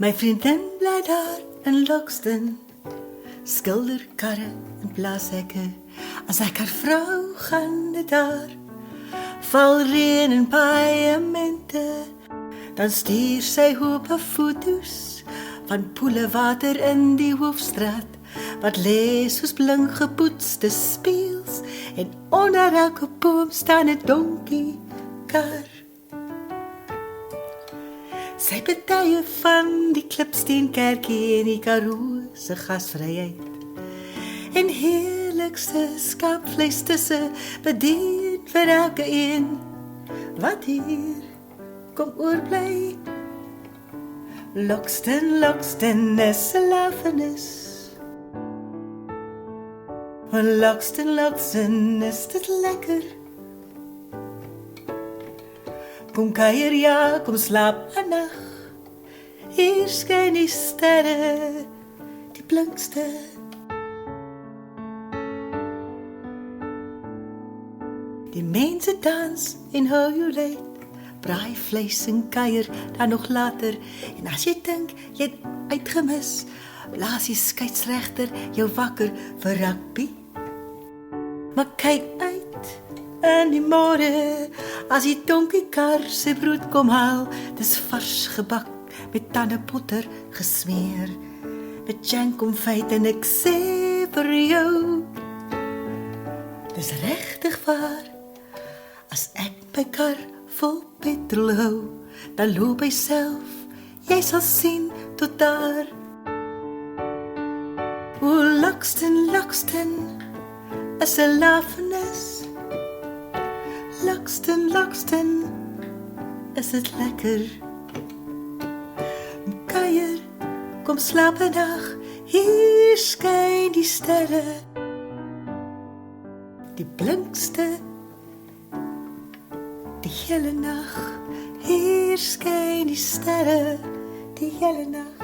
My vriendin bly daar in Loxton, skilder karre en plaashekke. As ek haar vrou gaan dit daar, val reën en paaiemente, dan stuur sy hope foto's van poele water in die hoofstraat, wat lê soos blink gepoetste spieëls, en onder elke boom staan 'n donkiekar. Sy betuie van die Klipsteenkerkie en die Karoo se gasvryheid, en heerlikste skaapvleis tussen bedien vir elke een wat hier kom oorbly. Loxton is 'n lafenis. Want Loxton is dit lekker. Kom kuier, ja, kom slaap 'n nag. Hier skyn die sterre, die blinkste. Die mense dans en hou jou uit, braai vleis en kuier dan nog later. En as jy dink jy het uitgemis, blaas die skeieregter jou wakker vir rugby. Maar kyk uit in die môre, as die donkiekar sy brood kom haal, dis vars gebak met tandebotter gesmeer, met jam konfyt, en ek sê vir jou, dis regtig waar, as ek my kar vol petrol hou, dan loop hy self, jy sal sien tot daar. O, Loxton is 'n lafenis. Loxton is dit lekker. Kuier, kom slaap 'n nag, hier skyn die sterre, die blinkste, die hele nag. Hier skyn die sterre, die hele nag.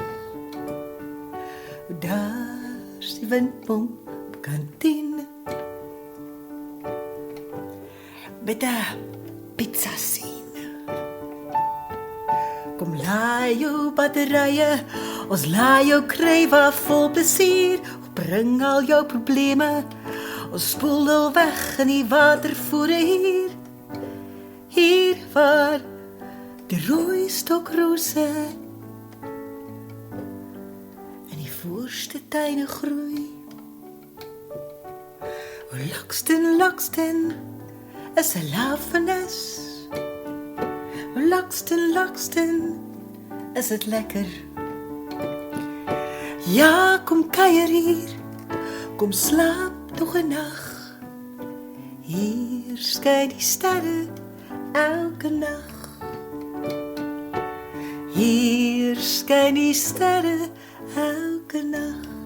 Daar's die windpomp op kantien, met 'n pizza sien. Kom laai jou batterye, ons laai jou krywe vol plesier, bring al jou probleme, ons spoel al weg in die watervoere hier. Hier waar die rooi stokrose in die voorste tuine groei. O, Loxton is 'n lafenis. O, Loxton is dit lekker. Ja, kom kuier hier, kom slaap nog 'n nag. Hier skyn die sterre elke nag. Hier skyn die sterre elke nag.